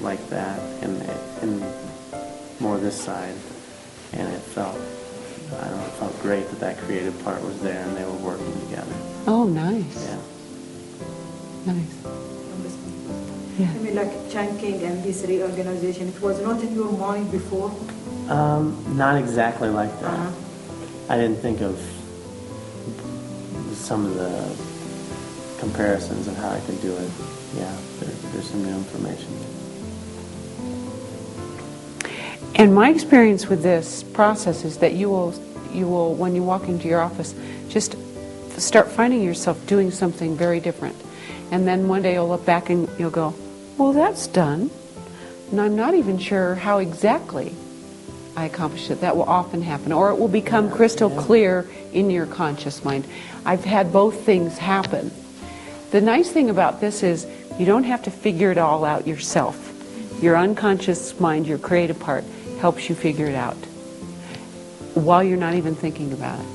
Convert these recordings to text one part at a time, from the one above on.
like that, and more this side, and it felt, I don't know, it felt great that creative part was there and they were working together. Oh, nice. Yeah. Nice. Yeah. I mean, like chunking and this reorganization, it was not in your mind before? Not exactly like that. I didn't think of some of the comparisons of how I could do it. Yeah, there's some new information. And my experience with this process is that you will, when you walk into your office, just start finding yourself doing something very different. And then one day you'll look back and you'll go, well, that's done. And I'm not even sure how exactly I accomplished it. That will often happen. Or it will become crystal clear in your conscious mind. I've had both things happen. The nice thing about this is you don't have to figure it all out yourself. Your unconscious mind, your creative part, helps you figure it out while you're not even thinking about it.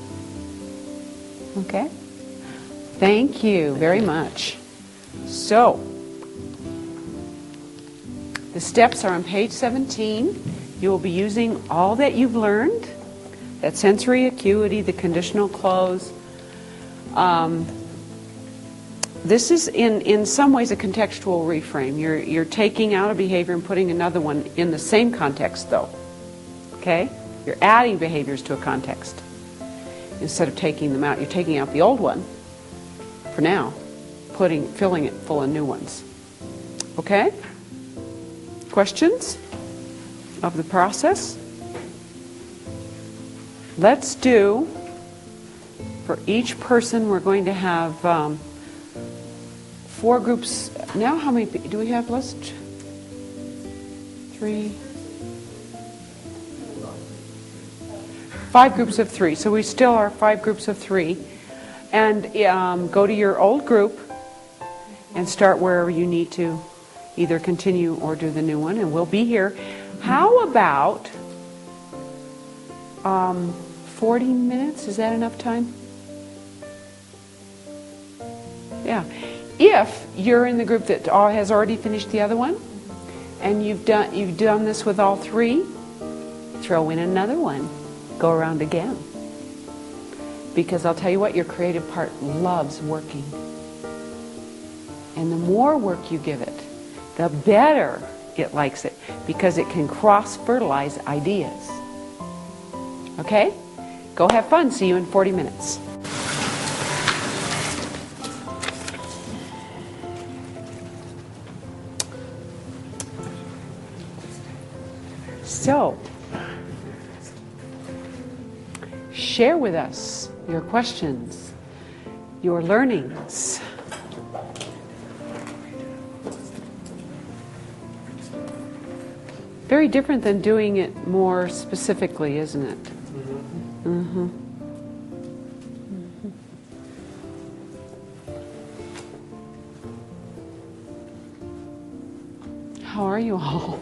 Okay? Thank you very much. So, the steps are on page 17. You will be using all that you've learned, that sensory acuity, the conditional close. This is in some ways a contextual reframe. You're taking out a behavior and putting another one in the same context, though. Okay? You're adding behaviors to a context. Instead of taking them out, you're taking out the old one for now, filling it full of new ones. Okay? Questions of the process? Let's do, for each person, we're going to have 4 groups. Now how many do we have? 5 groups of 3. So we still are 5 groups of 3. And go to your old group and start wherever you need to either continue or do the new one. And we'll be here. How about 40 minutes? Is that enough time? Yeah. If you're in the group that has already finished the other one, and you've done this with all 3, throw in another one. Go around again. Because I'll tell you what, your creative part loves working. And the more work you give it, the better it likes it, because it can cross-fertilize ideas. Okay? Go have fun. See you in 40 minutes. So, share with us your questions, your learnings. Very different than doing it more specifically, isn't it? Mm-hmm. How are you all?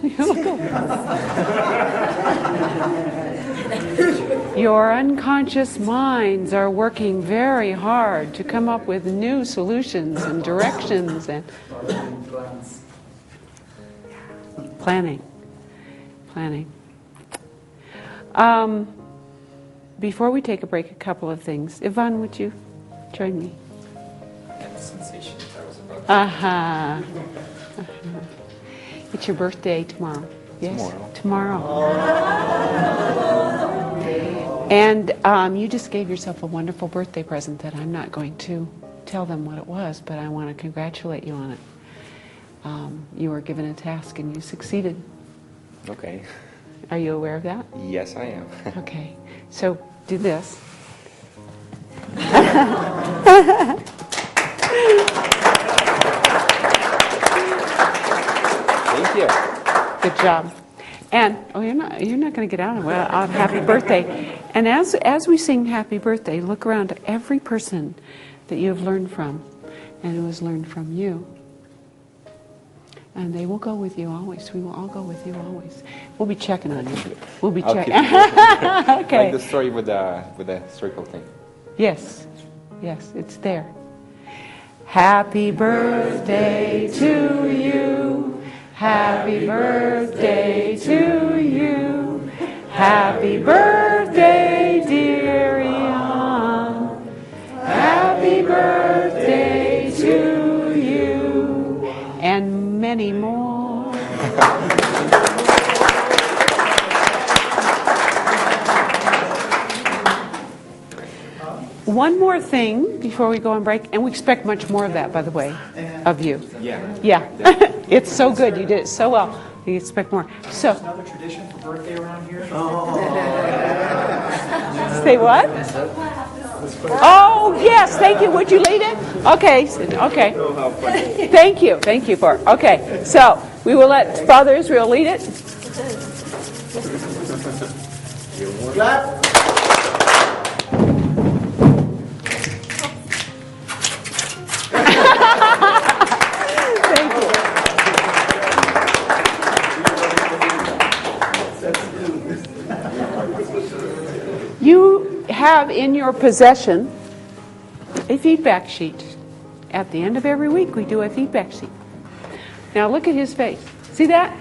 Your unconscious minds are working very hard to come up with new solutions and directions and planning. Before we take a break, a couple of things. Yvonne, would you join me? And sensation. I was about Uh-huh. It's your birthday tomorrow. Yes? Tomorrow. And you just gave yourself a wonderful birthday present that I'm not going to tell them what it was, but I want to congratulate you on it. You were given a task and you succeeded. Okay. Are you aware of that? Yes, I am. Okay. So do this. Thank you. Good job. And you're not going to get out of it. Happy birthday. And as we sing happy birthday, look around at every person that you have learned from and who has learned from you. And they will go with you always. We will all go with you always. We'll be checking on you. We'll be checking. Okay. Like the story with the circle thing. Yes, it's there. Happy birthday to you. Happy birthday to you. Happy birthday, dear Ian. Happy birthday to you. And many more. One more thing before we go on break, and we expect much more of that, by the way, of you. Yeah. It's so good. You did it so well. We expect more. So, Another tradition for birthday around here? say what? Oh, yes. Thank you. Would you lead it? Okay. Okay. Thank you. Thank you for it. Okay. So, we will let Father Israel lead it. Clap. Thank you. You have in your possession a feedback sheet. At the end of every week, we do a feedback sheet. Now look at his face. See that?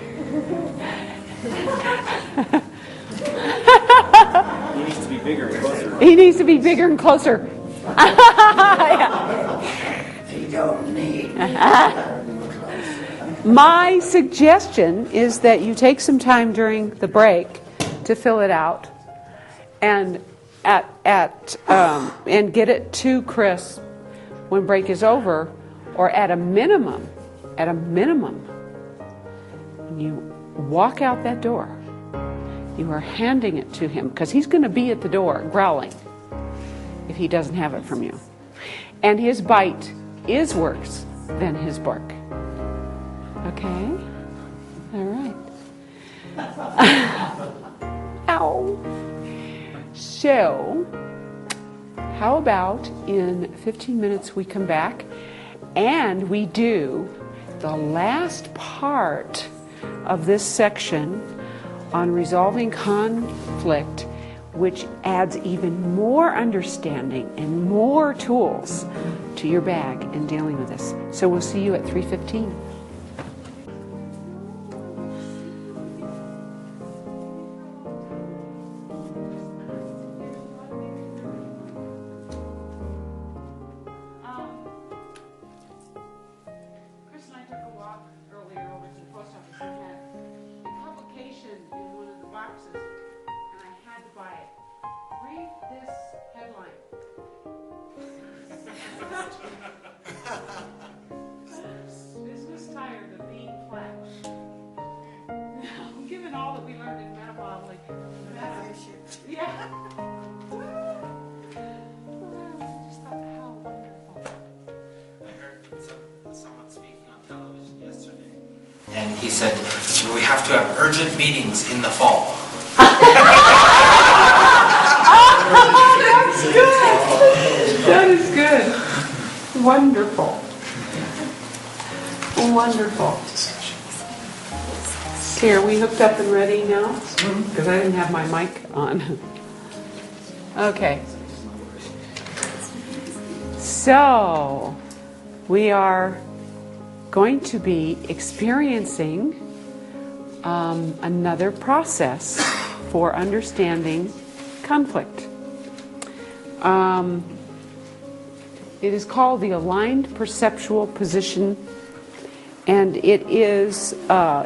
He needs to be bigger and closer. He needs to be bigger and closer. My suggestion is that you take some time during the break to fill it out, and and get it to Chris when break is over, or at a minimum, when you walk out that door, you are handing it to him, because he's going to be at the door growling if he doesn't have it from you. And his bite is worse than his bark. Okay? All right. Ow. So, how about in 15 minutes we come back and we do the last part of this section on resolving conflict, which adds even more understanding and more tools to your bag in dealing with this. So we'll see you at 3:15. Chris and I took a walk earlier over to the post office and had a publication in one of the boxes, and I had to buy it. Read this headline. Business tired of being flat. Given all that we learned in metabolic. Yeah. Just thought how wonderful. I heard someone speaking on television yesterday, and he said, we have to have urgent meetings in the fall. That's good. That is good. Wonderful. Wonderful. Okay, are we hooked up and ready now? Because I didn't have my mic on. Okay. So, we are going to be experiencing another process for understanding conflict. It is called the aligned perceptual position, and it is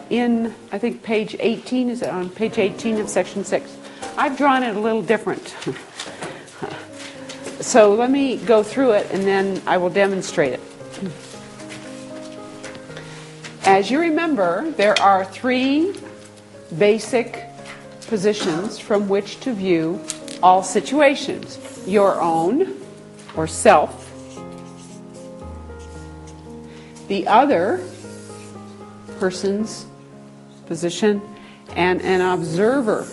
in, I think, page 18. Is it on page 18 of section 6? I've drawn it a little different. So let me go through it and then I will demonstrate it. As you remember, there are 3 basic positions from which to view all situations. Your own, or self. The other person's position, and an observer.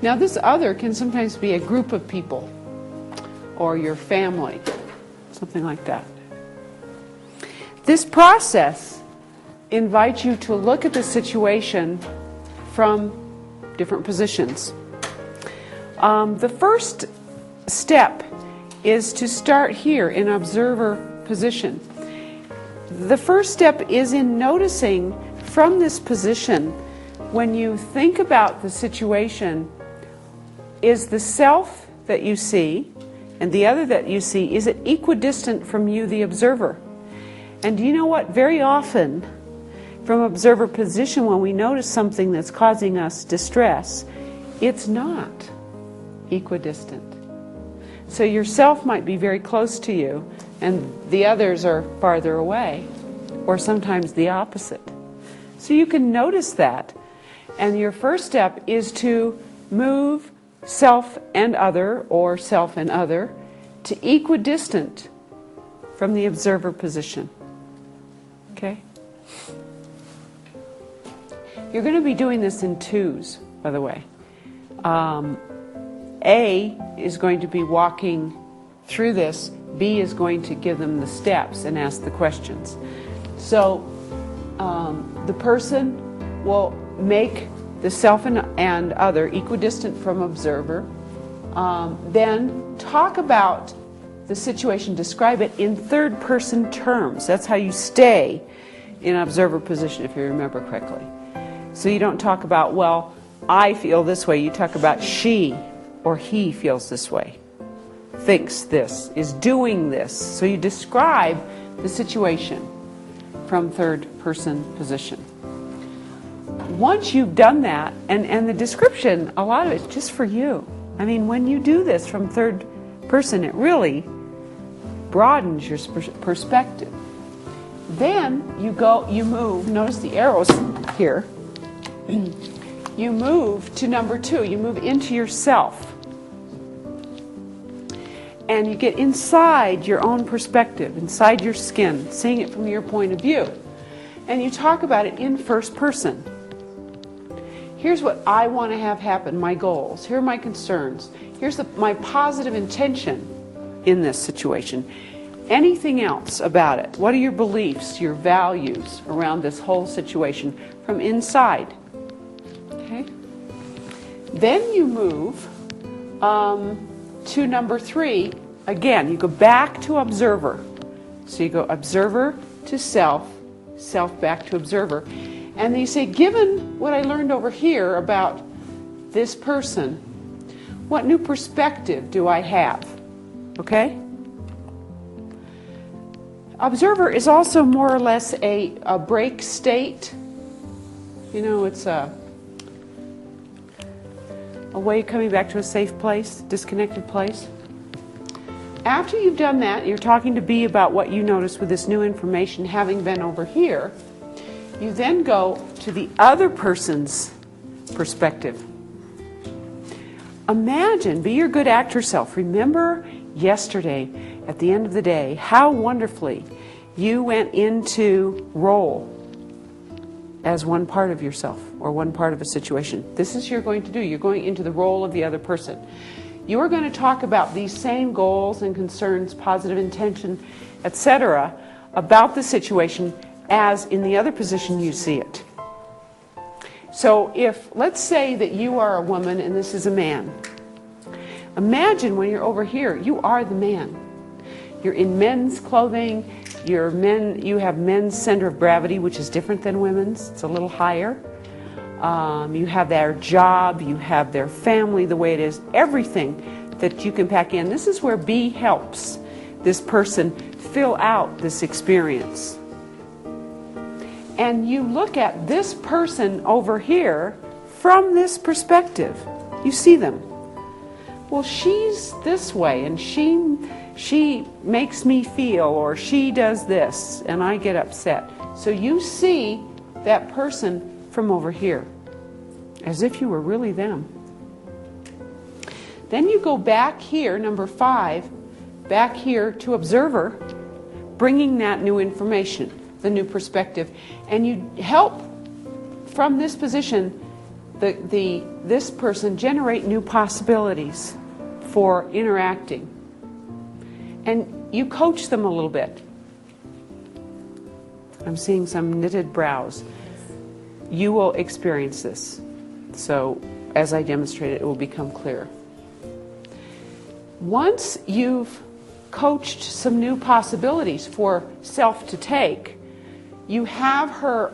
Now this other can sometimes be a group of people, or your family, something like that. This process invites you to look at the situation from different positions. The first step is to start here in observer position. The first step is in noticing from this position, when you think about the situation, is the self that you see and the other that you see, is it equidistant from you, the observer? And do you know what? Very often, from observer position, when we notice something that's causing us distress, it's not equidistant. So yourself might be very close to you, and the others are farther away, or sometimes the opposite. So you can notice that, and your first step is to move self and other, or self and other, to equidistant from the observer position. Okay? You're going to be doing this in twos, by the way. A is going to be walking through this. B is going to give them the steps and ask the questions. So the person will make the self and other equidistant from observer. Then talk about the situation, describe it in third person terms. That's how you stay in observer position, if you remember correctly. So you don't talk about, well, I feel this way. You talk about she or he feels this way, thinks this, is doing this. So you describe the situation from third person position. Once you've done that, and the description, a lot of it's just for you. I mean, when you do this from third person, it really broadens your perspective. Then you move, notice the arrows here. You move to number 2, you move into yourself. And you get inside your own perspective, inside your skin, seeing it from your point of view. And you talk about it in first person. Here's what I want to have happen, my goals. Here are my concerns. Here's my positive intention in this situation. Anything else about it? What are your beliefs, your values around this whole situation from inside? Okay. Then you move to number 3. Again, you go back to observer. So you go observer to self, self back to observer. And then you say, given what I learned over here about this person, what new perspective do I have? Okay? Observer is also more or less a break state. You know, it's a way coming back to a safe place, disconnected place. After you've done that, you're talking to B about what you noticed with this new information having been over here. You then go to the other person's perspective. Imagine, be your good actor self. Remember yesterday, at the end of the day, how wonderfully you went into role as one part of yourself or one part of a situation. This is what you're going to do. You're going into the role of the other person. You are going to talk about these same goals and concerns, positive intention, etc., about the situation as in the other position you see it. So if, let's say that you are a woman and this is a man. Imagine when you're over here, you are the man. You're in men's clothing, you have men's center of gravity, which is different than women's. It's a little higher. You have their job, you have their family the way it is, everything that you can pack in. This is where B helps this person fill out this experience. And you look at this person over here from this perspective. You see them. Well, she's this way, and she makes me feel, or she does this, and I get upset. So you see that person from over here, as if you were really them. Then you go back here, number 5, back here to observer, bringing that new information, the new perspective, and you help from this position this person generate new possibilities for interacting. And you coach them a little bit. I'm seeing some knitted brows. You will experience this. So as I demonstrate it, it will become clear. Once you've coached some new possibilities for self to take, you have her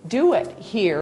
do it here